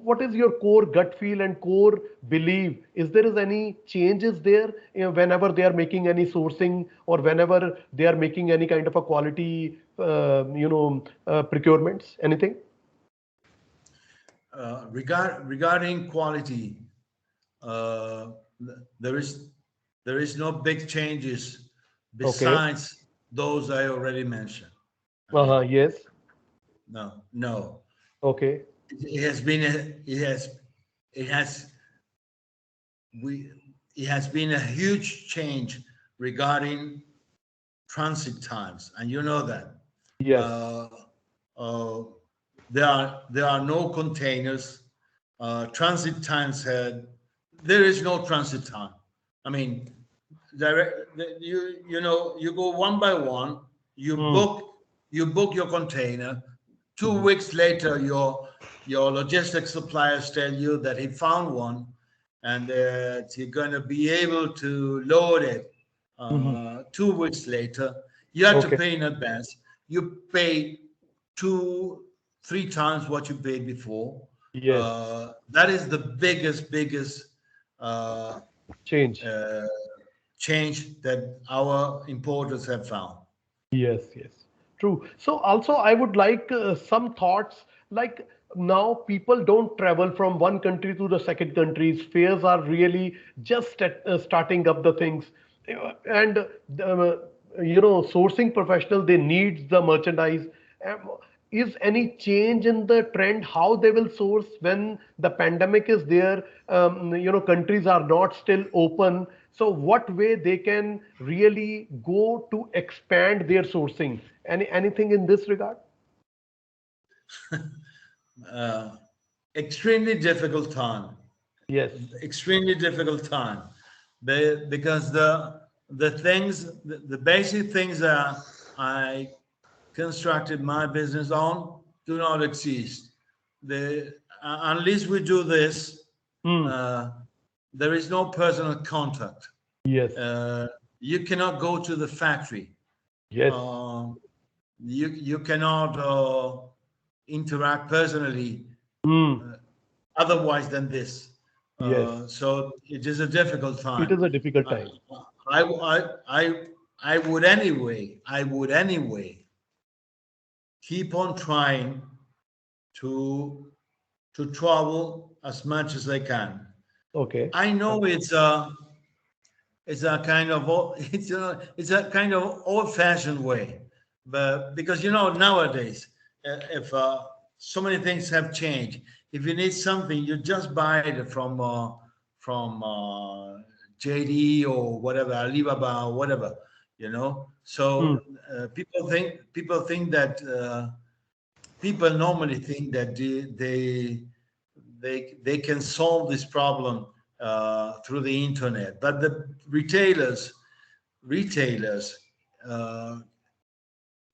what is your core gut feel and core belief? Is there is any changes there, whenever they are making any sourcing, or whenever they are making any kind of a quality, procurements, anything? Regarding quality, uh, there is no big changes Okay. besides those I already mentioned. I Uh-huh, mean, yes. no. Okay. It has been it has we it has been a huge change regarding transit times, and you know that. Yes. Uh, uh, there are no containers. Transit times had there is no transit time. I mean, you go one by one. You Hmm. book you book your container. Two Mhm. weeks later, your logistics suppliers tell you that he found one, and that you're going to be able to load it Mhm. 2 weeks later. You have to Okay. pay in advance. You pay two, three times what you paid before. Yes. That is the biggest uh, Change. uh, change that our importers have found. Yes, yes. True. So also I would like some thoughts, like now people don't travel from one country to the second countries. Fairs are really just starting up the things. And sourcing professional, they need the merchandise. Um, is any change in the trend how they will source when the pandemic is there? Countries are not still open, so what way they can really go to expand their sourcing? Anything in this regard? Uh, extremely difficult time. Yes. Extremely difficult time. Because the basic things that I constructed my business on do not exist. The Unless we do this, Hmm. uh, there is no personal contact. Yes. Uh, you cannot go to the factory. Yes. Uh, you cannot interact personally Hmm. otherwise than this. Yes. So it is a difficult It time. is a difficult I, time. I would anyway. I would anyway keep on trying to travel as much as I can. Okay. I know it's a kind of it's a kind of old-fashioned way, but because nowadays, if so many things have changed, if you need something, you just buy it from JD or whatever, Alibaba or whatever, Hmm. So people think that people normally think that they can solve this problem through the internet, but the retailers uh,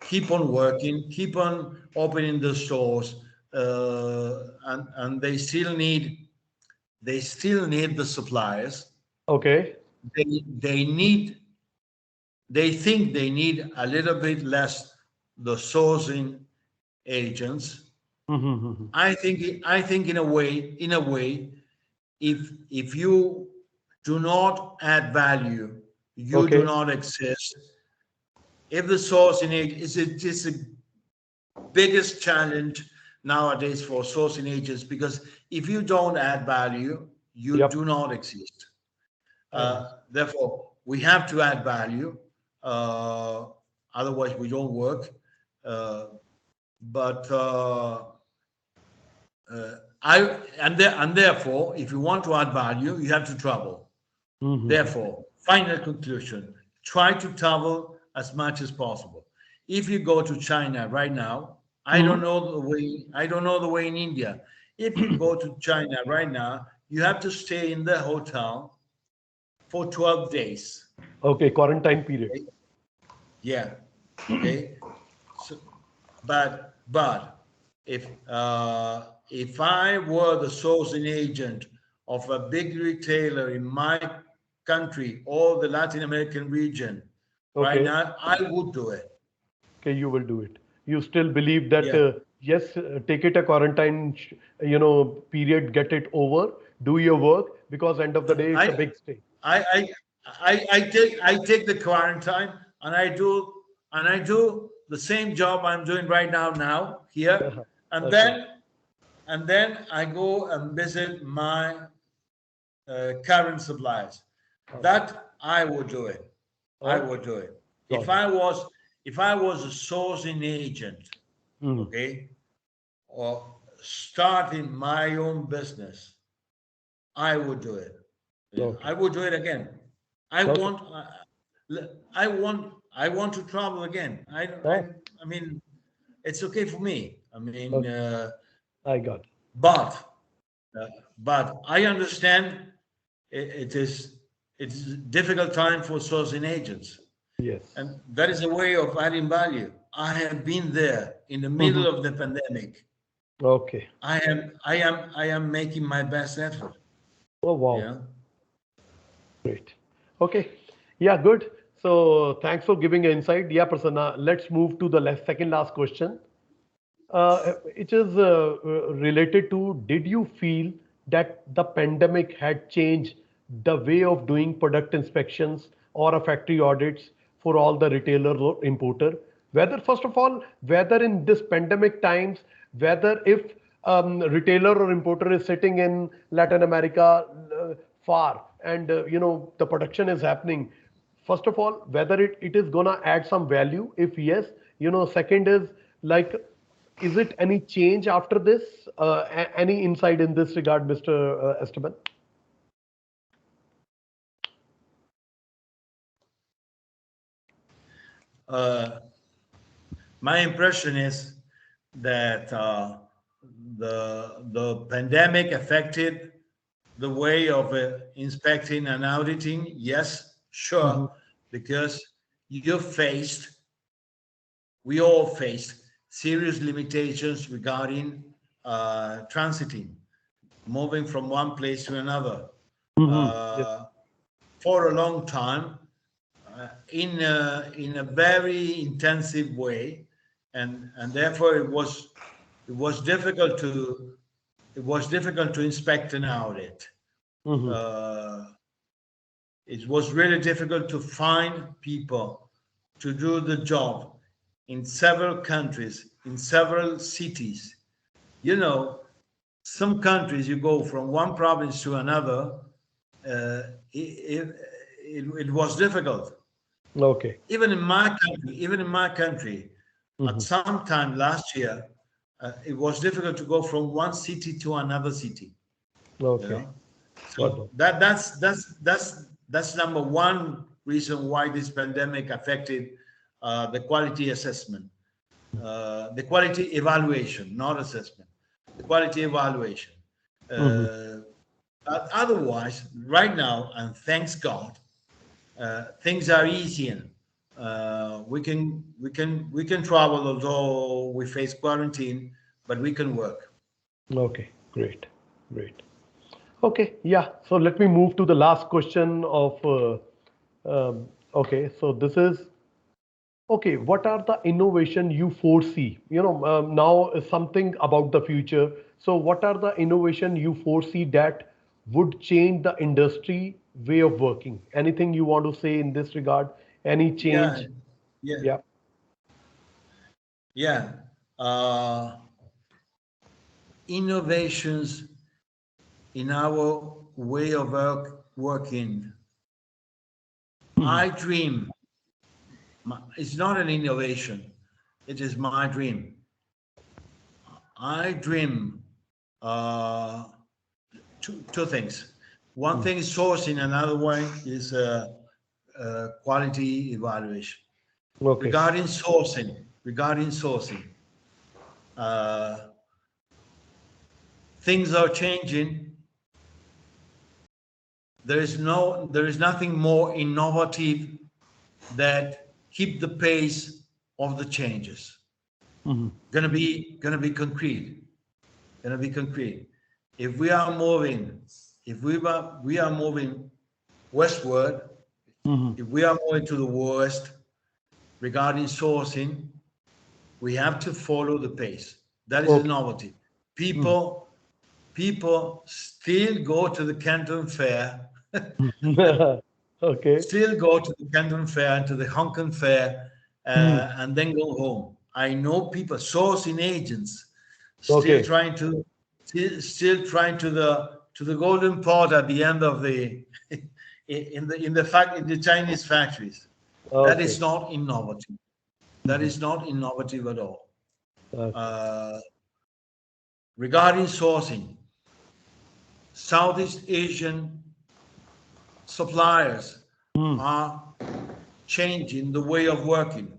keep on working, keep on opening the stores. and they still need the suppliers. Okay. They need, they think they need a little bit less the sourcing agents. Mm-hmm. I think in a way, if you do not add value, you do Okay. not exist. If the sourcing agent is it is the biggest challenge nowadays for sourcing agents, because if you don't add value, you Yep. do not exist. Understood. Therefore, we have to add value. Uh, Otherwise, we don't work. Uh, but I and therefore, if you want to add value, you have to travel. Mm-hmm. Therefore, final conclusion: try to travel as much as possible. If you go to China right now, I don't Mm-hmm. know the way. I don't know the way in India. If you go to China right now, you have to stay in the hotel for 12 days. Okay. Quarantine period. Okay? Yeah. Okay. So, but if I were the sourcing agent of a big retailer in my country or the Latin American region right Okay. now, I would do it. Okay. You will do it. You still believe that Yeah. yes, take it a quarantine, period, get it over, do your work because end of the day it's a I big stay. I I I take the quarantine, and I do the same job I'm doing right now here, and Okay. then I go and visit my current suppliers. Okay. That I would do it. I would Okay. do it. If Got it. I was if I was a sourcing agent, Mm. okay, or starting my own business, I would do it. Yeah, Okay. I would do it again. I Okay. want I want to travel again. Oh, I mean, it's okay for me. I mean, okay. I got it. but uh, but I understand it's a difficult time for sourcing agents, Yes. and that is a way of adding value. I have been there in the middle Mhm. of the pandemic. Okay. I am making my best effort. Oh, wow. Yeah. Great. Okay. Yeah, good. So thanks for giving an insight. Yeah, Prasanna, let's move to the second last question. It is related to, did you feel that the pandemic had changed the way of doing product inspections or a factory audits for all the retailers or importer? Whether, first of all, whether in this pandemic times, whether if retailer or importer is sitting in Latin America far and the production is happening, first of all whether it is gonna add some value, if yes, second is like, is it any change after this? Any insight in this regard, Mr. Esteban? Uh, my impression is that the pandemic affected the way of inspecting and auditing. Yes, Mhm. sure, because you faced, we all faced serious limitations regarding transiting, moving from one place to another Yes. uh, for a long time, in a very intensive way, and therefore it was difficult to inspect and audit. Hmm. Uh, it was really difficult to find people to do the job in several countries, in several cities. You know, some countries you go from one province to another, uh, it was difficult. Okay. Even in my country, at Hmm. some time last year, it was difficult to go from one city to another city. You Okay. know, Got so it. that's number one reason why this pandemic affected the quality assessment, the quality evaluation, not assessment, the quality evaluation. Hmm. Uh, but otherwise, right now, and thanks God, things are easier. We can travel, although we face quarantine, but we can work. Okay, great, great. Okay, yeah. So let me move to the last question of. Okay, so this is okay. What are the innovation you foresee? Now is something about the future. So what are the innovation you foresee that would change the industry way of working? Anything you want to say in this regard? Any Yeah, change? yeah, Yeah. yeah. Uh, Innovations in our way of working. I dream. It's not an innovation. It is my dream. I dream uh, two things. One thing is sourcing, another one is quality evaluation. Okay. Regarding sourcing, uh, things are changing. There is nothing more innovative that keep the pace of the changes. Gonna be concrete. If we are moving, if we are moving westward, if we are moving to the west regarding sourcing, we have to follow the pace. That is a Okay. novelty. People still go to the Canton Fair, Okay. still go to the Canton Fair and to the Hong Kong Fair, and then go home. I know people, sourcing agents, still Okay. trying to, still trying to the golden pot at the end of the in the Chinese factories. That Okay. is not innovative. That is not innovative at all. Okay. Uh, Regarding sourcing, Southeast Asian suppliers are changing the way of working.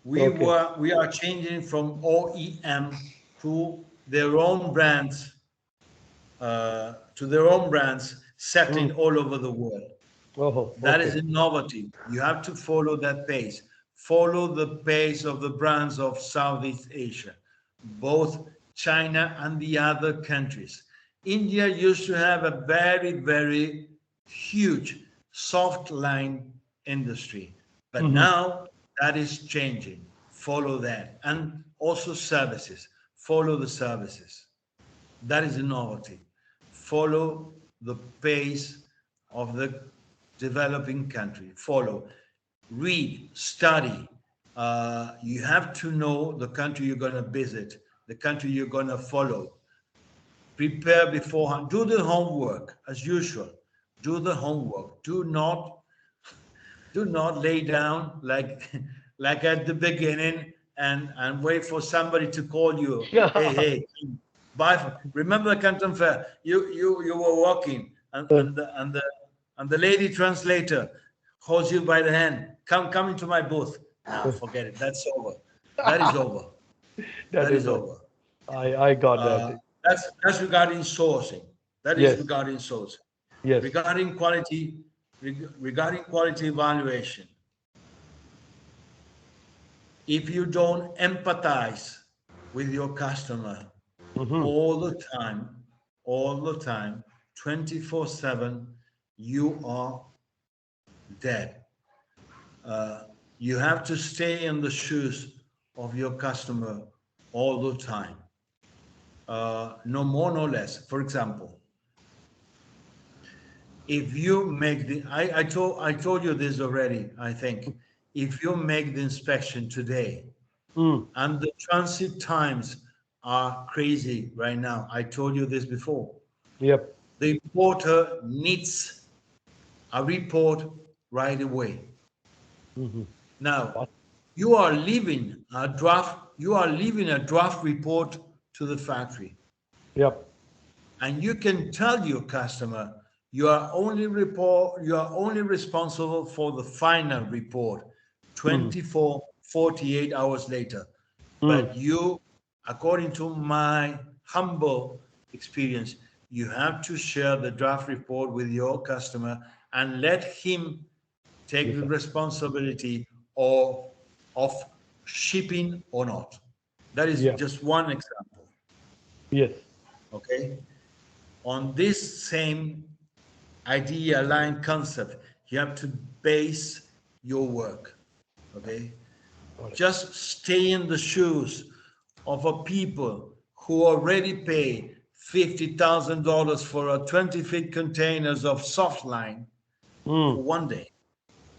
Okay. We are changing from OEM to their own brands, Mm. settling all over the world. Oh, That is okay. innovative. You have to follow that pace. Follow the pace of the brands of Southeast Asia, both China and the other countries. India used to have a very, very huge soft line industry, but now that is changing. Follow that. And also services. Follow the services. That is innovative. Follow the pace of the developing country. Follow, read, study. You have to know the country you're going to visit, the country you're going to follow. Prepare beforehand. Do the homework as usual. Do the homework. Do not lay down like like at the beginning and wait for somebody to call you. Hey, Yeah. hey, bye. Remember the Canton Fair? You were walking and the lady translator holds you by the hand. Come into my booth. Now forget it. That's over. That is over. That That is is all. over. I got Uh, that. that's regarding sourcing. That is Yes. regarding sourcing. Yes. Regarding quality, regarding quality evaluation, if you don't empathize with your customer all the time, 24/7, you are dead. Uh, you have to stay in the shoes of your customer all the time. No more, no less. For example, if you make I told you this already, I think. If you make the inspection today, Mm. and the transit times are crazy right now. I told you this before. Yep. The importer needs a report right away. Now, you are leaving a draft report to the factory, Yep. and you can tell your customer you are only responsible for the final report 24, 48 hours later. Mm. But you, according to my humble experience, you have to share the draft report with your customer and let him take Yes, the sir. responsibility of shipping or not. That is Yeah. just one example. Yes. Okay? On this same idea, line concept, you have to base your work. Okay? Got it. Just stay in the shoes of a people who already pay $50,000 for a 20-feet containers of soft line Mm. for one day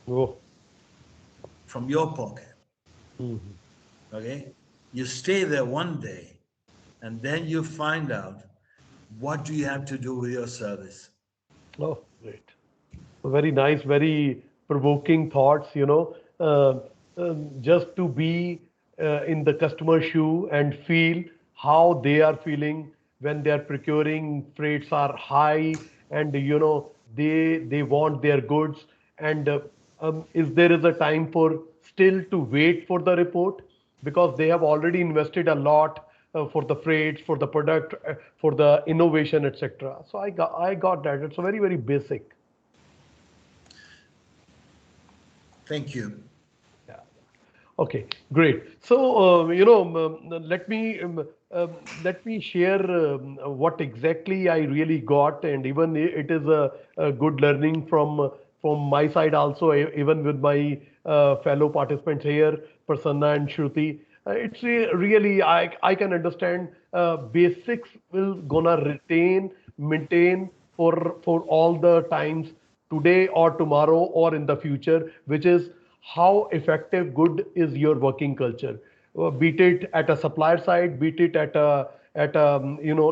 Oh. from your pocket. Mhm. Okay? You stay there one day and then you find out what do you have to do with your service. Oh, great. Very nice, very provoking thoughts, just to be in the customer shoe and feel how they are feeling when they are procuring freights are high, and they want their goods, and is there is a time for still to wait for the report because they have already invested a lot for the freights, for the product, for the innovation, etc. So I got that. It's a very, very basic. Thank you. Yeah. Okay, great. So, let me share what exactly I really got, and even it is a good learning from my side also, even with my fellow participants here, Prasanna and Shruti. It's really I can understand basics will gonna retain, maintain for all the times today or tomorrow or in the future, which is how effective good is your working culture. Beat it at a supplier side, beat it at a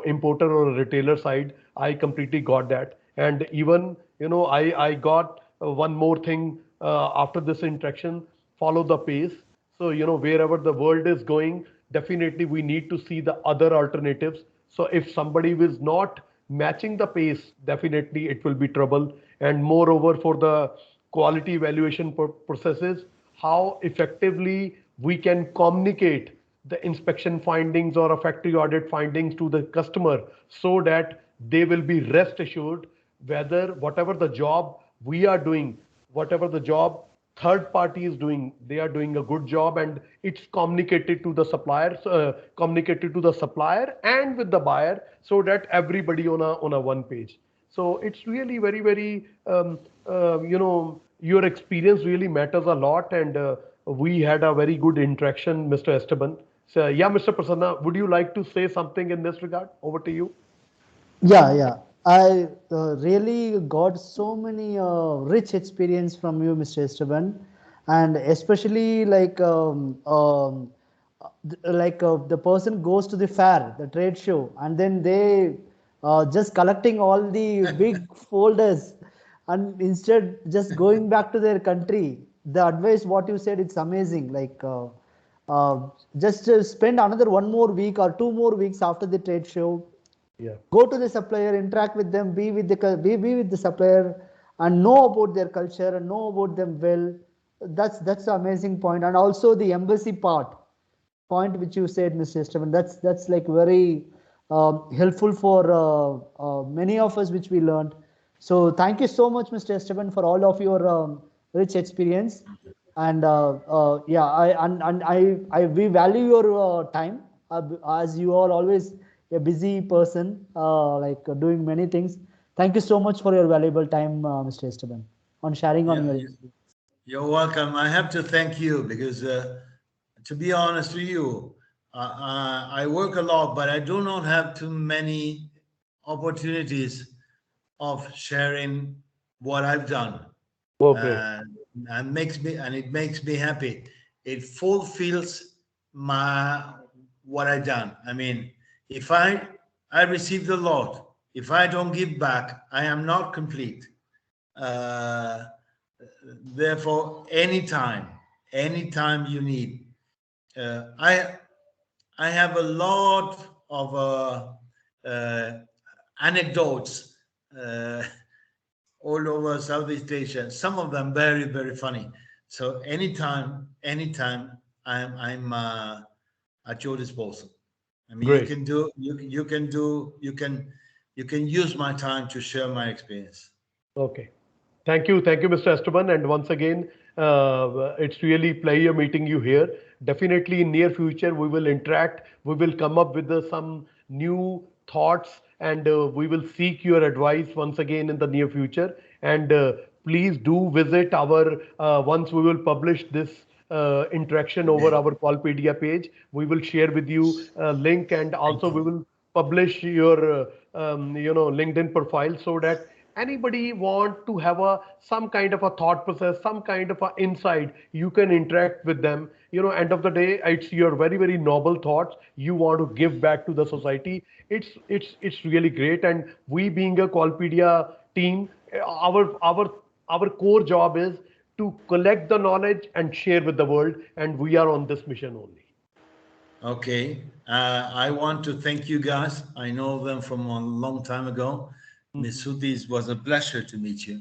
importer or a retailer side. I completely got that, and even I got one more thing after this interaction: follow the pace. So wherever the world is going, definitely we need to see the other alternatives. So if somebody is not matching the pace, definitely it will be trouble. And moreover, for the quality evaluation processes, how effectively we can communicate the inspection findings or a factory audit findings to the customer, so that they will be rest assured whether whatever the job we are doing, whatever the job third party is doing, they are doing a good job, and it's communicated to the suppliers, communicated to the supplier and with the buyer, so that everybody on a one page. So it's really very, very, your experience really matters a lot, and we had a very good interaction, Mr. Esteban. So yeah, Mr. Prasanna, would you like to say something in this regard? Over to you. Yeah, yeah. I really got so many rich experience from you, Mr. Esteban, and especially the person goes to the fair, the trade show, and then they just collecting all the big folders, and instead just going back to their country. The advice what you said, it's amazing. Just spend another 1 more week or 2 more weeks after the trade show, Yeah. go to the supplier, interact with them, be with the supplier, and know about their culture and know about them well. That's the amazing point. And also the embassy point which you said, Mr. Esteban, that's like very helpful for many of us, which we learned. So thank you so much, Mr. Esteban, for all of your rich experience. And yeah, I we value your time, as you are always a busy person, doing many things. Thank you so much for your valuable time, Mr. Esteban, on sharing on Yeah, your experience. you're welcome. I have to thank you because, to be honest with you, I work a lot, but I do not have too many opportunities of sharing what I've done, Oh, great. uh, and it makes me happy. It fulfills my what I done. I mean, if I received a lot, if I don't give back, I am not complete. Uh, Therefore, anytime you need, uh, I I have a lot of uh, anecdotes uh, all over Southeast Asia. Some of them very very funny. So anytime I'm at your disposal. I mean, Great. you can use my time to share my experience. Okay. Thank you, Mr. Esteban. And once again, it's really pleasure meeting you here. Definitely in near future, we will interact. We will come up with some new thoughts, and we will seek your advice once again in the near future. And please do visit our, once we will publish this interaction over our Callpedia page, we will share with you a link, and Thank also we you. will publish your LinkedIn profile, so that anybody want to have a some kind of a thought process, some kind of a insight, you can interact with them. End of the day, it's your very, very noble thoughts you want to give back to the society. It's really great. And we, being a Callpedia team, our core job is to collect the knowledge and share with the world, and we are on this mission only. Okay. I want to thank you guys. I know them from a long time ago. Miss Mhm. Suti, it was a pleasure to meet you.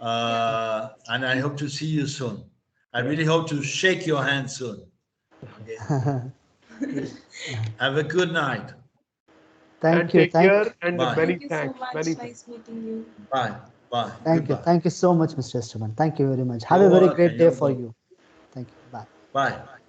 Yeah. And I hope to see you soon. I Yeah. really hope to shake your hand soon. Okay. Have a good night. And Thank you. take care, and Bye. many Thank you so thanks, much. many thanks. Nice meeting you. Bye. Bye. Thank you. Goodbye. Thank you so much, Mr. Esteban. Thank you very much. Have You're a very welcome. great day You're for welcome. you. Thank you. Bye. Bye.